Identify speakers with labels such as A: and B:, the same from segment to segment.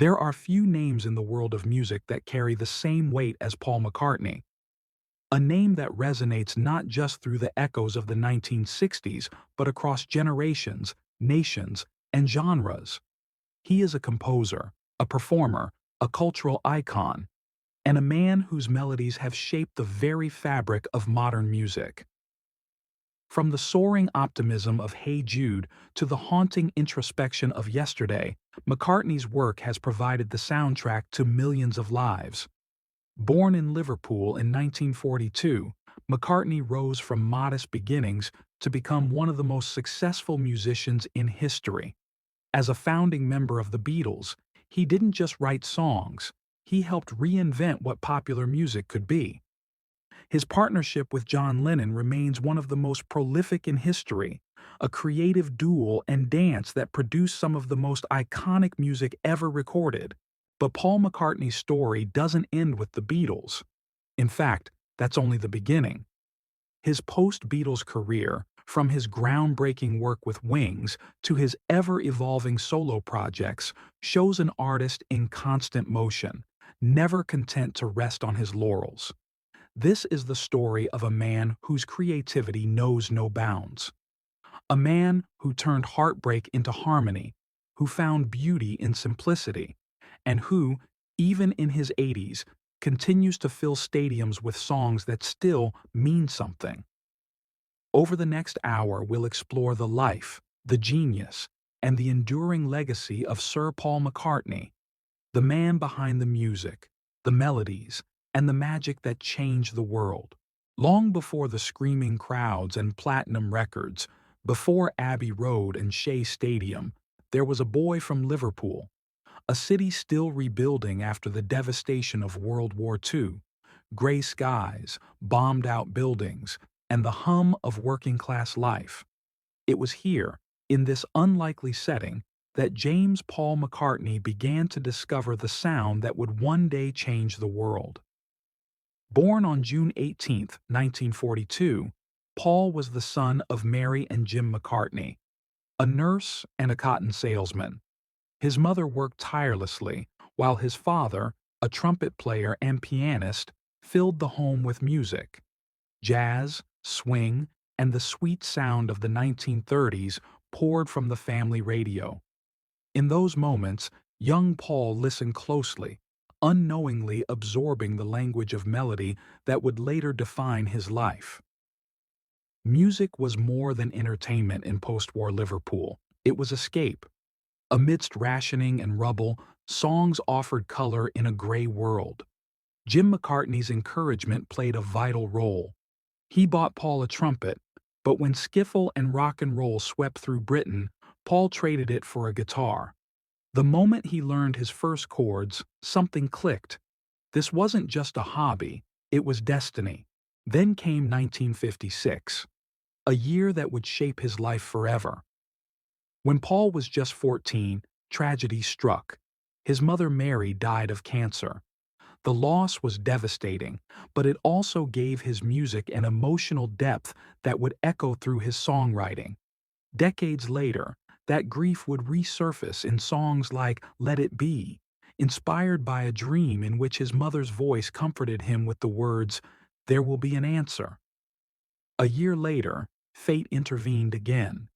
A: There are few names in the world of music that carry the same weight as Paul McCartney, a name that resonates not just through the echoes of the 1960s, but across generations, nations, and genres. He is a composer, a performer, a cultural icon, and a man whose melodies have shaped the very fabric of modern music. From the soaring optimism of Hey Jude to the haunting introspection of Yesterday, McCartney's work has provided the soundtrack to millions of lives. Born in Liverpool in 1942, McCartney rose from modest beginnings to become one of the most successful musicians in history. As a founding member of the Beatles, he didn't just write songs, he helped reinvent what popular music could be. His partnership with John Lennon remains one of the most prolific in history, a creative duel and dance that produced some of the most iconic music ever recorded. But Paul McCartney's story doesn't end with the Beatles. In fact, that's only the beginning. His post-Beatles career, from his groundbreaking work with Wings to his ever-evolving solo projects, shows an artist in constant motion, never content to rest on his laurels. This is the story of a man whose creativity knows no bounds. A man who turned heartbreak into harmony, who found beauty in simplicity, and who, even in his 80s, continues to fill stadiums with songs that still mean something. Over the next hour, we'll explore the life, the genius, and the enduring legacy of Sir Paul McCartney, the man behind the music, the melodies, and the magic that changed the world. Long before the screaming crowds and platinum records, before Abbey Road and Shea Stadium, there was a boy from Liverpool, a city still rebuilding after the devastation of World War II, gray skies, bombed-out buildings, and the hum of working-class life. It was here, in this unlikely setting, that James Paul McCartney began to discover the sound that would one day change the world. Born on June 18, 1942, Paul was the son of Mary and Jim McCartney, a nurse and a cotton salesman. His mother worked tirelessly, while his father, a trumpet player and pianist, filled the home with music. Jazz, swing, and the sweet sound of the 1930s poured from the family radio. In those moments, young Paul listened closely, unknowingly absorbing the language of melody that would later define his life. Music was more than entertainment in post-war Liverpool. It was escape. Amidst rationing and rubble, songs offered color in a gray world. Jim McCartney's encouragement played a vital role. He bought Paul a trumpet, but when skiffle and rock and roll swept through Britain, Paul traded it for a guitar. The moment he learned his first chords, something clicked. This wasn't just a hobby, it was destiny. Then came 1956, a year that would shape his life forever. When Paul was just 14, tragedy struck. His mother Mary died of cancer. The loss was devastating, but it also gave his music an emotional depth that would echo through his songwriting. Decades later, that grief would resurface in songs like Let It Be, inspired by a dream in which his mother's voice comforted him with the words, "There will be an answer." A year later, fate intervened again.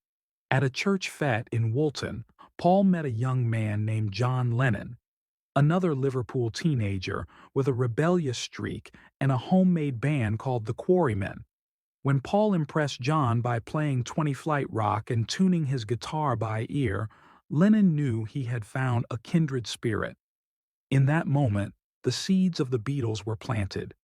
A: At a church fete in Woolton, Paul met a young man named John Lennon, another Liverpool teenager with a rebellious streak and a homemade band called the Quarrymen. When Paul impressed John by playing 20 Flight rock and tuning his guitar by ear, Lennon knew he had found a kindred spirit. In that moment, the seeds of the Beatles were planted.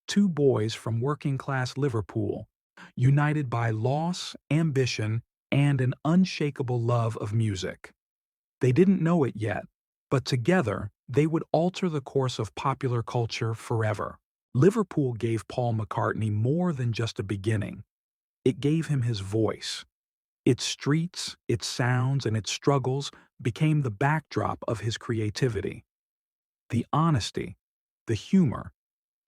A: Two boys from working-class Liverpool, united by loss, ambition, and an unshakable love of music. They didn't know it yet, but together they would alter the course of popular culture forever. Liverpool gave Paul McCartney more than just a beginning. It gave him his voice. Its streets, its sounds, and its struggles became the backdrop of his creativity. The honesty, the humor,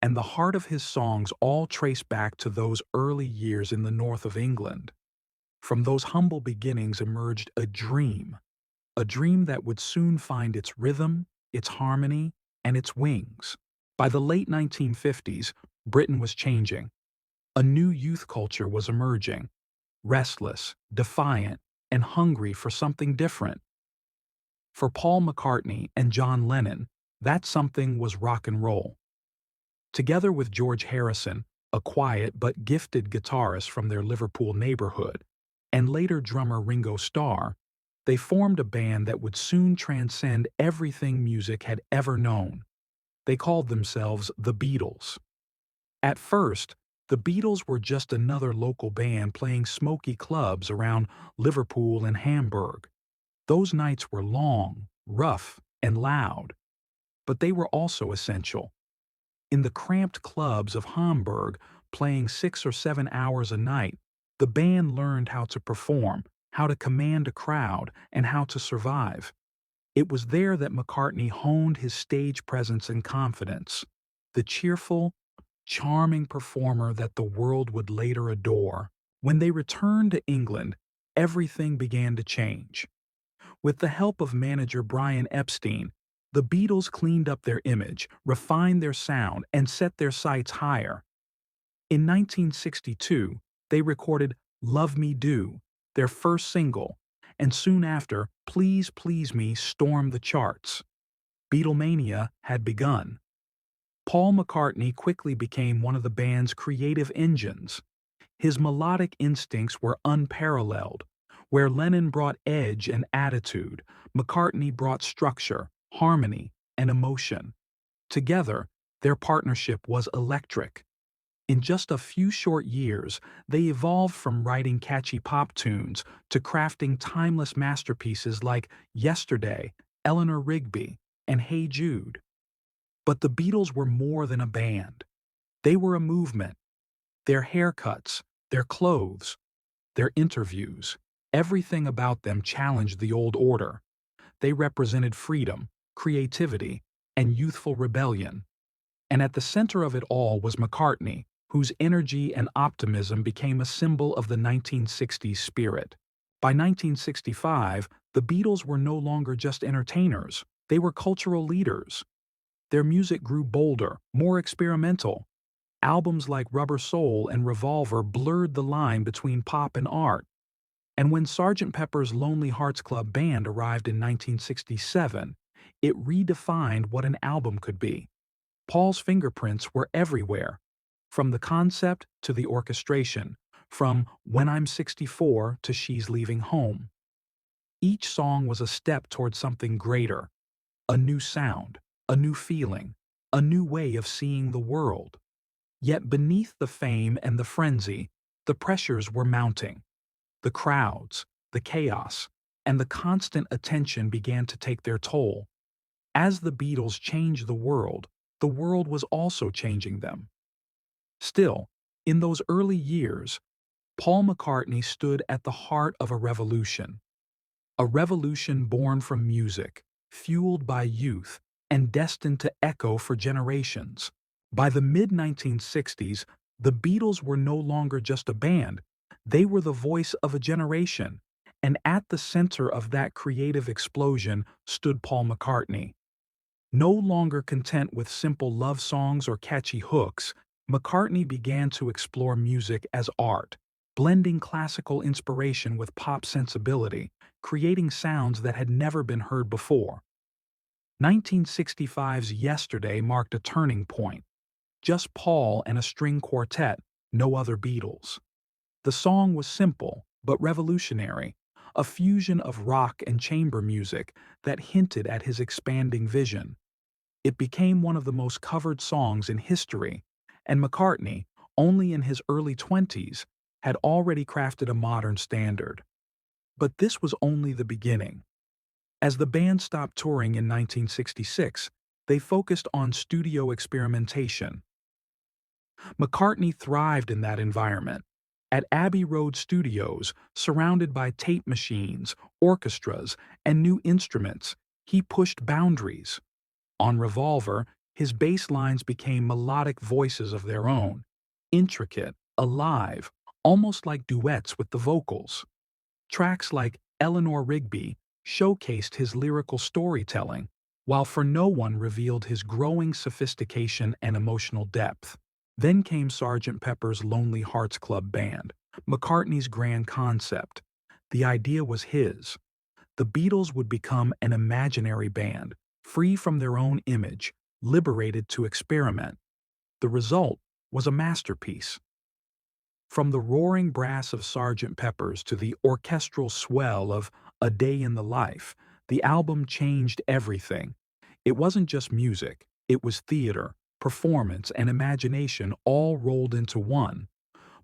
A: and the heart of his songs all trace back to those early years in the north of England. From those humble beginnings emerged a dream, a dream that would soon find its rhythm, its harmony, and its wings. By the late 1950s, Britain was changing. A new youth culture was emerging, restless, defiant, and hungry for something different. For Paul McCartney and John Lennon, that something was rock and roll. Together with George Harrison, a quiet but gifted guitarist from their Liverpool neighborhood, and later drummer Ringo Starr, they formed a band that would soon transcend everything music had ever known. They called themselves the Beatles. At first, the Beatles were just another local band playing smoky clubs around Liverpool and Hamburg. Those nights were long, rough, and loud, but they were also essential. In the cramped clubs of Hamburg, playing 6 or 7 hours a night, the band learned how to perform, how to command a crowd, and how to survive. It was there that McCartney honed his stage presence and confidence, the cheerful, charming performer that the world would later adore. When they returned to England, everything began to change. With the help of manager Brian Epstein, the Beatles cleaned up their image, refined their sound, and set their sights higher. In 1962, they recorded Love Me Do, their first single, and soon after, Please Please Me stormed the charts. Beatlemania had begun. Paul McCartney quickly became one of the band's creative engines. His melodic instincts were unparalleled. Where Lennon brought edge and attitude, McCartney brought structure, harmony, and emotion. Together, their partnership was electric. In just a few short years, they evolved from writing catchy pop tunes to crafting timeless masterpieces like Yesterday, Eleanor Rigby, and Hey Jude. But the Beatles were more than a band. They were a movement. Their haircuts, their clothes, their interviews, everything about them challenged the old order. They represented freedom, creativity, and youthful rebellion. And at the center of it all was McCartney, whose energy and optimism became a symbol of the 1960s spirit. By 1965, the Beatles were no longer just entertainers, they were cultural leaders. Their music grew bolder, more experimental. Albums like Rubber Soul and Revolver blurred the line between pop and art. And when Sgt. Pepper's Lonely Hearts Club Band arrived in 1967, it redefined what an album could be. Paul's fingerprints were everywhere, from the concept to the orchestration, from When I'm 64 to She's Leaving Home. Each song was a step toward something greater, a new sound, a new feeling, a new way of seeing the world. Yet beneath the fame and the frenzy, the pressures were mounting. The crowds, the chaos, and the constant attention began to take their toll. As the Beatles changed the world was also changing them. Still, in those early years, Paul McCartney stood at the heart of a revolution born from music, fueled by youth, and destined to echo for generations. By the mid-1960s, the Beatles were no longer just a band, they were the voice of a generation, and at the center of that creative explosion stood Paul McCartney. No longer content with simple love songs or catchy hooks, McCartney began to explore music as art, blending classical inspiration with pop sensibility, creating sounds that had never been heard before. 1965's Yesterday marked a turning point. Just Paul and a string quartet, no other Beatles. The song was simple, but revolutionary, a fusion of rock and chamber music that hinted at his expanding vision. It became one of the most covered songs in history, and McCartney, only in his early 20s, had already crafted a modern standard. But this was only the beginning. As the band stopped touring in 1966, they focused on studio experimentation. McCartney thrived in that environment. At Abbey Road Studios, surrounded by tape machines, orchestras, and new instruments, he pushed boundaries. On Revolver, his bass lines became melodic voices of their own, intricate, alive, almost like duets with the vocals. Tracks like Eleanor Rigby showcased his lyrical storytelling, while For No One revealed his growing sophistication and emotional depth. Then came Sgt. Pepper's Lonely Hearts Club Band, McCartney's grand concept. The idea was his. The Beatles would become an imaginary band, free from their own image, liberated to experiment. The result was a masterpiece. From the roaring brass of Sgt. Pepper's to the orchestral swell of A Day in the Life, the album changed everything. It wasn't just music, it was theater, performance, and imagination all rolled into one.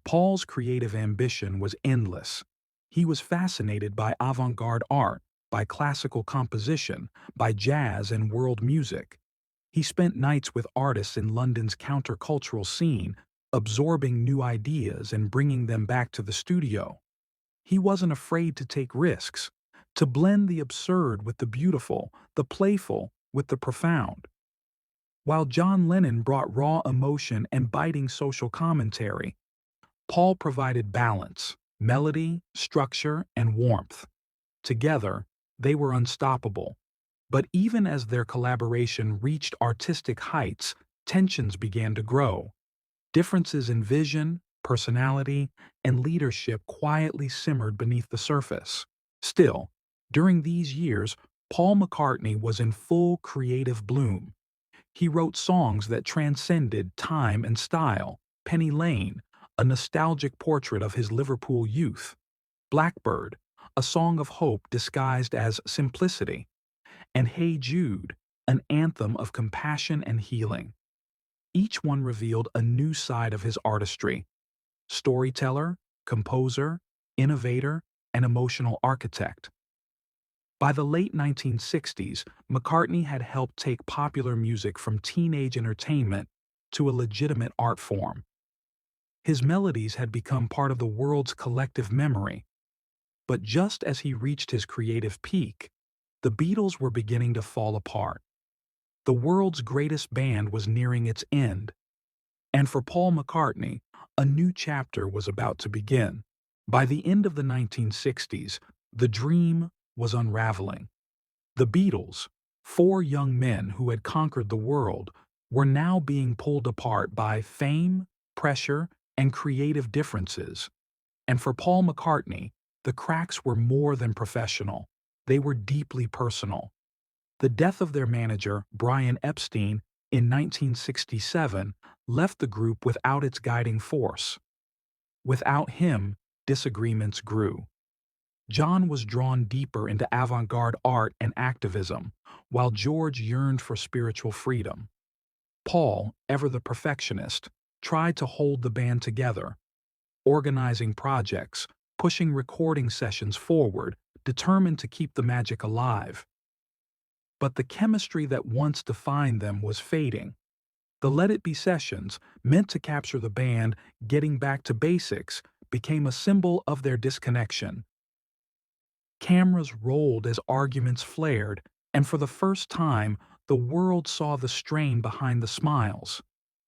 A: Paul's creative ambition was endless. He was fascinated by avant-garde art, by classical composition, by jazz and world music. He spent nights with artists in London's countercultural scene, absorbing new ideas and bringing them back to the studio. He wasn't afraid to take risks, to blend the absurd with the beautiful, the playful with the profound. While John Lennon brought raw emotion and biting social commentary, Paul provided balance, melody, structure, and warmth. Together, they were unstoppable. But even as their collaboration reached artistic heights, tensions began to grow. Differences in vision, personality, and leadership quietly simmered beneath the surface. Still, during these years, Paul McCartney was in full creative bloom. He wrote songs that transcended time and style. Penny Lane, a nostalgic portrait of his Liverpool youth. Blackbird, a song of hope disguised as simplicity. And Hey Jude, an anthem of compassion and healing. Each one revealed a new side of his artistry: storyteller, composer, innovator, and emotional architect. By the late 1960s, McCartney had helped take popular music from teenage entertainment to a legitimate art form. His melodies had become part of the world's collective memory. But just as he reached his creative peak, the Beatles were beginning to fall apart. The world's greatest band was nearing its end. And for Paul McCartney, a new chapter was about to begin. By the end of the 1960s, the dream was unraveling. The Beatles, four young men who had conquered the world, were now being pulled apart by fame, pressure, and creative differences. And for Paul McCartney, the cracks were more than professional. They were deeply personal. The death of their manager, Brian Epstein, in 1967 left the group without its guiding force. Without him, disagreements grew. John was drawn deeper into avant-garde art and activism, while George yearned for spiritual freedom. Paul, ever the perfectionist, tried to hold the band together, organizing projects, pushing recording sessions forward, determined to keep the magic alive. But the chemistry that once defined them was fading. The Let It Be sessions, meant to capture the band getting back to basics, became a symbol of their disconnection. Cameras rolled as arguments flared, and for the first time, the world saw the strain behind the smiles.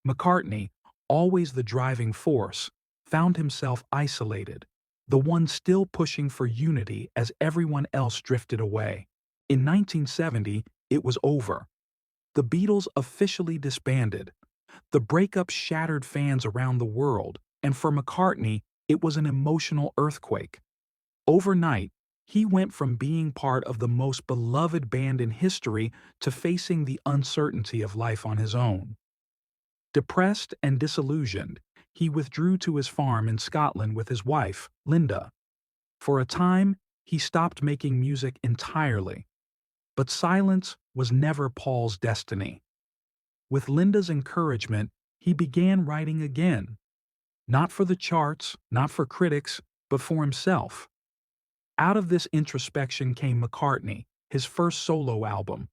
A: McCartney, always the driving force, found himself isolated, the one still pushing for unity as everyone else drifted away. In 1970, it was over. The Beatles officially disbanded. The breakup shattered fans around the world, and for McCartney, it was an emotional earthquake. Overnight, he went from being part of the most beloved band in history to facing the uncertainty of life on his own. Depressed and disillusioned, he withdrew to his farm in Scotland with his wife, Linda. For a time, he stopped making music entirely. But silence was never Paul's destiny. With Linda's encouragement, he began writing again. Not for the charts, not for critics, but for himself. Out of this introspection came McCartney, his first solo album.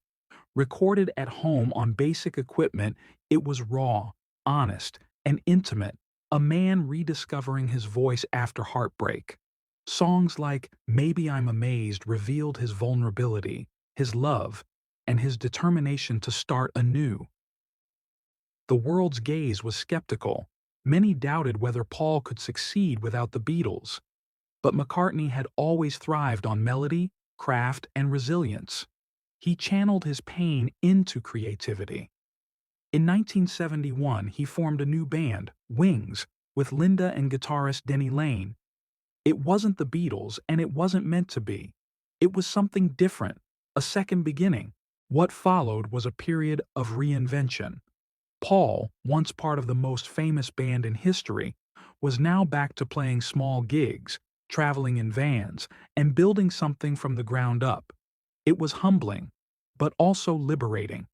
A: Recorded at home on basic equipment, it was raw, honest, and intimate, a man rediscovering his voice after heartbreak. Songs like Maybe I'm Amazed revealed his vulnerability, his love, and his determination to start anew. The world's gaze was skeptical. Many doubted whether Paul could succeed without the Beatles. But McCartney had always thrived on melody, craft, and resilience. He channeled his pain into creativity. In 1971, he formed a new band, Wings, with Linda and guitarist Denny Laine. It wasn't the Beatles, and it wasn't meant to be. It was something different, a second beginning. What followed was a period of reinvention. Paul, once part of the most famous band in history, was now back to playing small gigs, traveling in vans, and building something from the ground up. It was humbling, but also liberating.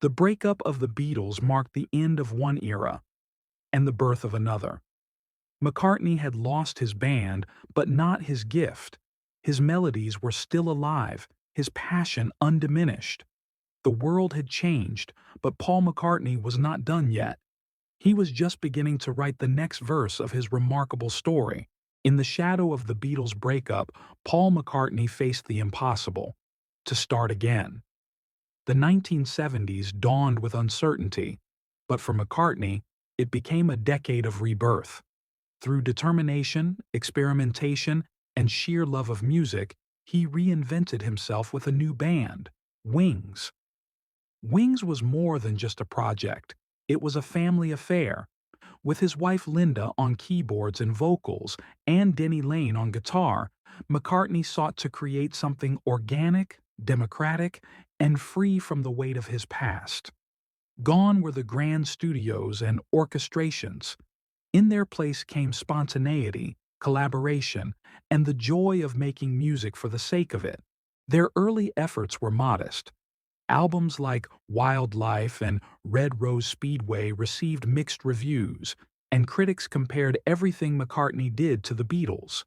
A: The breakup of the Beatles marked the end of one era and the birth of another. McCartney had lost his band, but not his gift. His melodies were still alive, his passion undiminished. The world had changed, but Paul McCartney was not done yet. He was just beginning to write the next verse of his remarkable story. In the shadow of the Beatles' breakup, Paul McCartney faced the impossible: to start again. The 1970s dawned with uncertainty, but for McCartney, it became a decade of rebirth. Through determination, experimentation, and sheer love of music, he reinvented himself with a new band, Wings. Wings was more than just a project. It was a family affair. With his wife Linda on keyboards and vocals and Denny Laine on guitar, McCartney sought to create something organic, democratic, and free from the weight of his past. Gone were the grand studios and orchestrations. In their place came spontaneity, collaboration, and the joy of making music for the sake of it. Their early efforts were modest. Albums like Wildlife and Red Rose Speedway received mixed reviews, and critics compared everything McCartney did to the Beatles.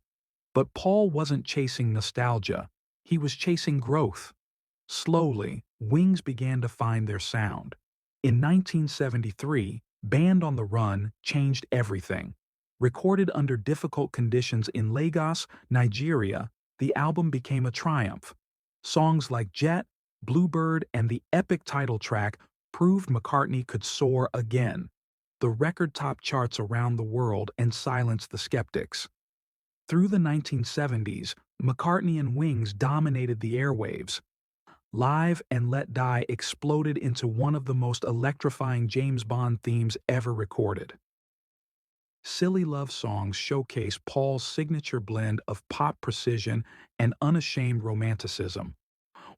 A: But Paul wasn't chasing nostalgia. He was chasing growth. Slowly, Wings began to find their sound. In 1973, Band on the Run changed everything. Recorded under difficult conditions in Lagos, Nigeria, the album became a triumph. Songs like Jet, Bluebird, and the epic title track proved McCartney could soar again. The record topped charts around the world and silenced the skeptics. Through the 1970s, McCartney and Wings dominated the airwaves. Live and Let Die exploded into one of the most electrifying James Bond themes ever recorded. Silly Love Songs showcase Paul's signature blend of pop precision and unashamed romanticism,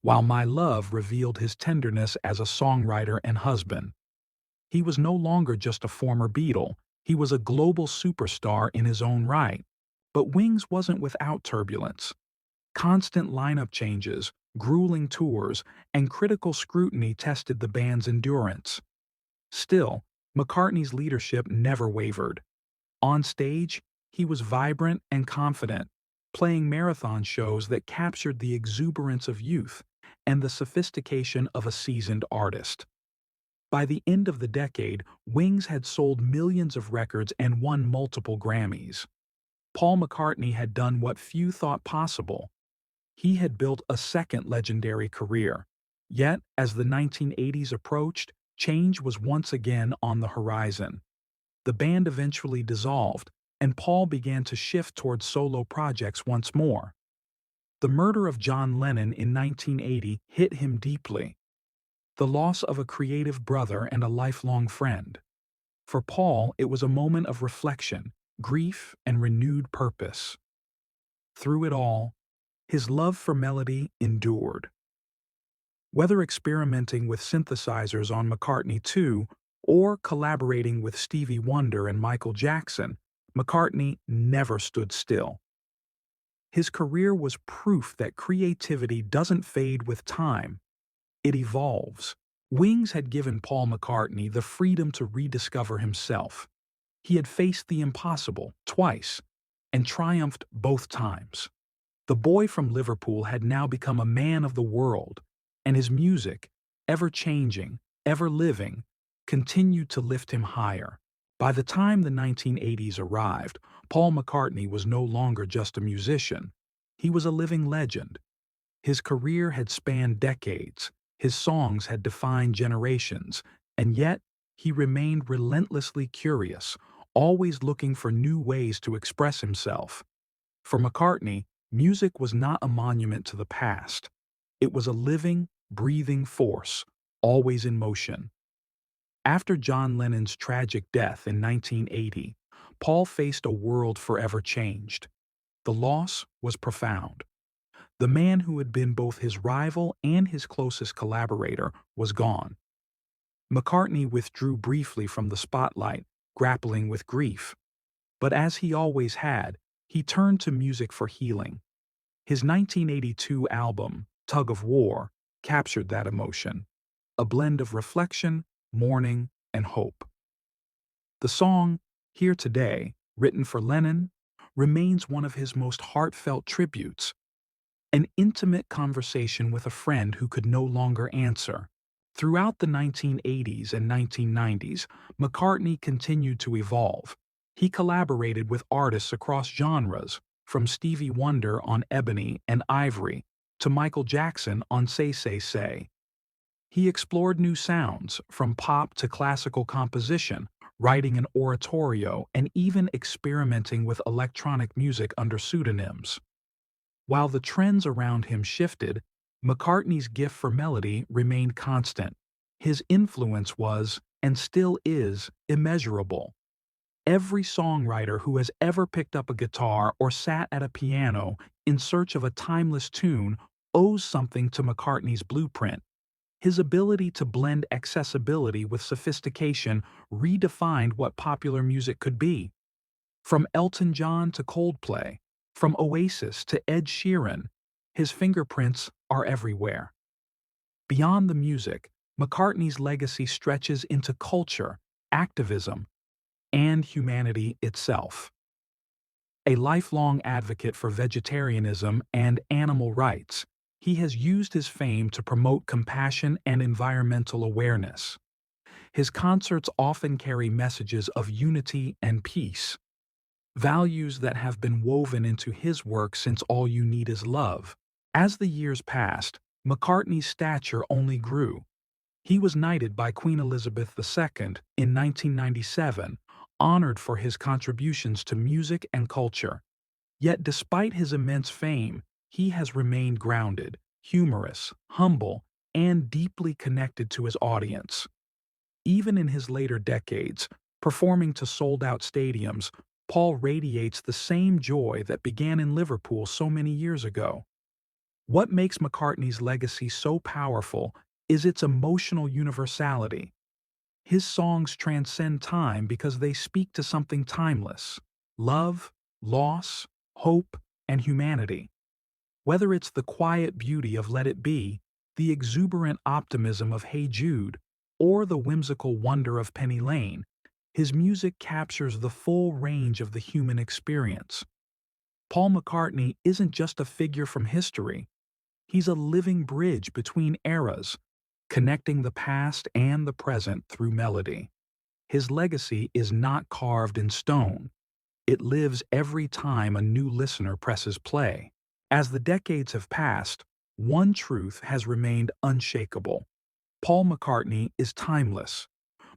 A: while My Love revealed his tenderness as a songwriter and husband. He was no longer just a former Beatle, he was a global superstar in his own right. But Wings wasn't without turbulence. Constant lineup changes, grueling tours, and critical scrutiny tested the band's endurance. Still, McCartney's leadership never wavered. On stage, he was vibrant and confident, playing marathon shows that captured the exuberance of youth and the sophistication of a seasoned artist. By the end of the decade, Wings had sold millions of records and won multiple Grammys. Paul McCartney had done what few thought possible. He had built a second legendary career. Yet, as the 1980s approached, change was once again on the horizon. The band eventually dissolved, and Paul began to shift towards solo projects once more. The murder of John Lennon in 1980 hit him deeply. The loss of a creative brother and a lifelong friend. For Paul, it was a moment of reflection, grief, and renewed purpose. Through it all, his love for melody endured. Whether experimenting with synthesizers on McCartney 2 or collaborating with Stevie Wonder and Michael Jackson, McCartney never stood still. His career was proof that creativity doesn't fade with time. It evolves. Wings had given Paul McCartney the freedom to rediscover himself. He had faced the impossible twice and triumphed both times. The boy from Liverpool had now become a man of the world, and his music, ever-changing, ever-living, continued to lift him higher. By the time the 1980s arrived, Paul McCartney was no longer just a musician. He was a living legend. His career had spanned decades, his songs had defined generations, and yet he remained relentlessly curious, always looking for new ways to express himself. For McCartney, Music was not a monument to the past. It was a living, breathing force, always in motion. After John Lennon's tragic death in 1980, Paul faced a world forever changed. The loss was profound. The man who had been both his rival and his closest collaborator was gone. McCartney withdrew briefly from the spotlight, grappling with grief. But as he always had, he turned to music for healing. His 1982 album, Tug of War, captured that emotion, a blend of reflection, mourning, and hope. The song, Here Today, written for Lennon, remains one of his most heartfelt tributes, an intimate conversation with a friend who could no longer answer. Throughout the 1980s and 1990s, McCartney continued to evolve. He collaborated with artists across genres, from Stevie Wonder on Ebony and Ivory to Michael Jackson on Say Say Say. He explored new sounds, from pop to classical composition, writing an oratorio and even experimenting with electronic music under pseudonyms. While the trends around him shifted, McCartney's gift for melody remained constant. His influence was, and still is, immeasurable. Every songwriter who has ever picked up a guitar or sat at a piano in search of a timeless tune owes something to McCartney's blueprint. His ability to blend accessibility with sophistication redefined what popular music could be. From Elton John to Coldplay, from Oasis to Ed Sheeran, his fingerprints are everywhere. Beyond the music, McCartney's legacy stretches into culture, activism, and humanity itself. A lifelong advocate for vegetarianism and animal rights, he has used his fame to promote compassion and environmental awareness. His concerts often carry messages of unity and peace, values that have been woven into his work since All You Need Is Love. As the years passed, McCartney's stature only grew. He was knighted by Queen Elizabeth II in 1997, honored for his contributions to music and culture. Yet despite his immense fame, he has remained grounded, humorous, humble, and deeply connected to his audience. Even in his later decades, performing to sold-out stadiums, Paul radiates the same joy that began in Liverpool so many years ago. What makes McCartney's legacy so powerful is its emotional universality. His songs transcend time because they speak to something timeless: love, loss, hope, and humanity. Whether it's the quiet beauty of Let It Be, the exuberant optimism of Hey Jude, or the whimsical wonder of Penny Lane, his music captures the full range of the human experience. Paul McCartney isn't just a figure from history. He's a living bridge between eras, connecting the past and the present through melody. His legacy is not carved in stone. It lives every time a new listener presses play. As the decades have passed, one truth has remained unshakable. Paul McCartney is timeless.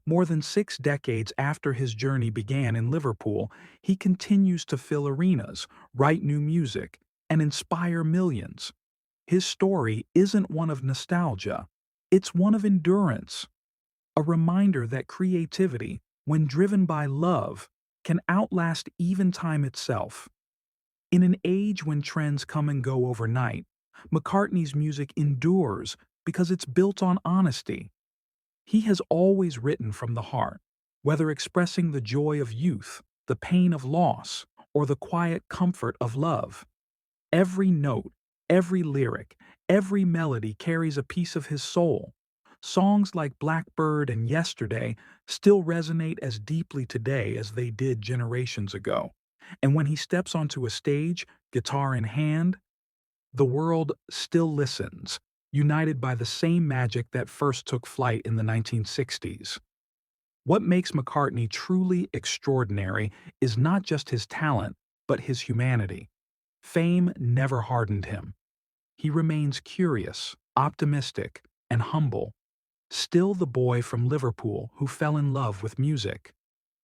A: More than 6 decades after his journey began in Liverpool, he continues to fill arenas, write new music, and inspire millions. His story isn't one of nostalgia. It's one of endurance, a reminder that creativity, when driven by love, can outlast even time itself. In an age when trends come and go overnight, McCartney's music endures because it's built on honesty. He has always written from the heart, whether expressing the joy of youth, the pain of loss, or the quiet comfort of love. Every note, every lyric, every melody carries a piece of his soul. Songs like Blackbird and Yesterday still resonate as deeply today as they did generations ago. And when he steps onto a stage, guitar in hand, the world still listens, united by the same magic that first took flight in the 1960s. What makes McCartney truly extraordinary is not just his talent, but his humanity. Fame never hardened him. He remains curious, optimistic, and humble, still the boy from Liverpool who fell in love with music.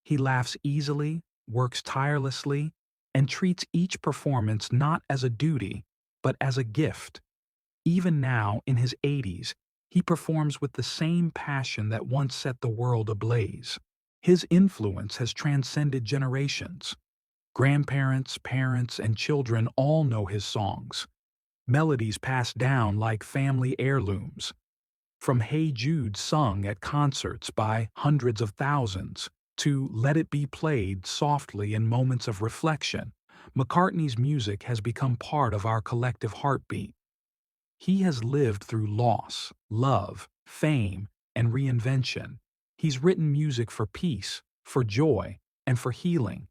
A: He laughs easily, works tirelessly, and treats each performance not as a duty, but as a gift. Even now, in his 80s, he performs with the same passion that once set the world ablaze. His influence has transcended generations. Grandparents, parents, and children all know his songs, melodies passed down like family heirlooms. From Hey Jude sung at concerts by hundreds of thousands to Let It Be played softly in moments of reflection, McCartney's music has become part of our collective heartbeat. He has lived through loss, love, fame, and reinvention. He's written music for peace, for joy, and for healing.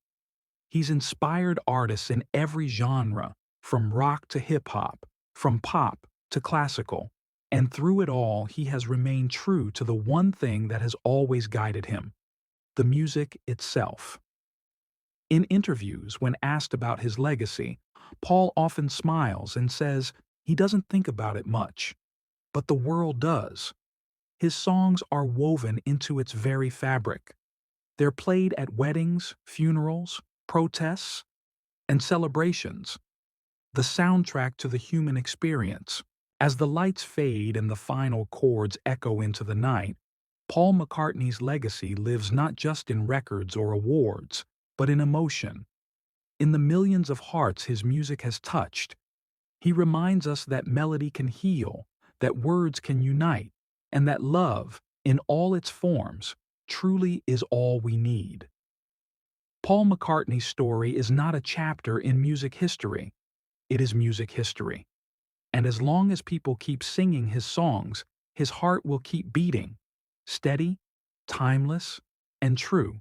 A: He's inspired artists in every genre, from rock to hip-hop, from pop to classical, and through it all he has remained true to the one thing that has always guided him: the music itself. In interviews, when asked about his legacy, Paul often smiles and says he doesn't think about it much, but the world does. His songs are woven into its very fabric. They're played at weddings, funerals, protests, and celebrations, the soundtrack to the human experience. As the lights fade and the final chords echo into the night, Paul McCartney's legacy lives not just in records or awards, but in emotion. In the millions of hearts his music has touched, he reminds us that melody can heal, that words can unite, and that love, in all its forms, truly is all we need. Paul McCartney's story is not a chapter in music history, it is music history. And as long as people keep singing his songs, his heart will keep beating, steady, timeless, and true.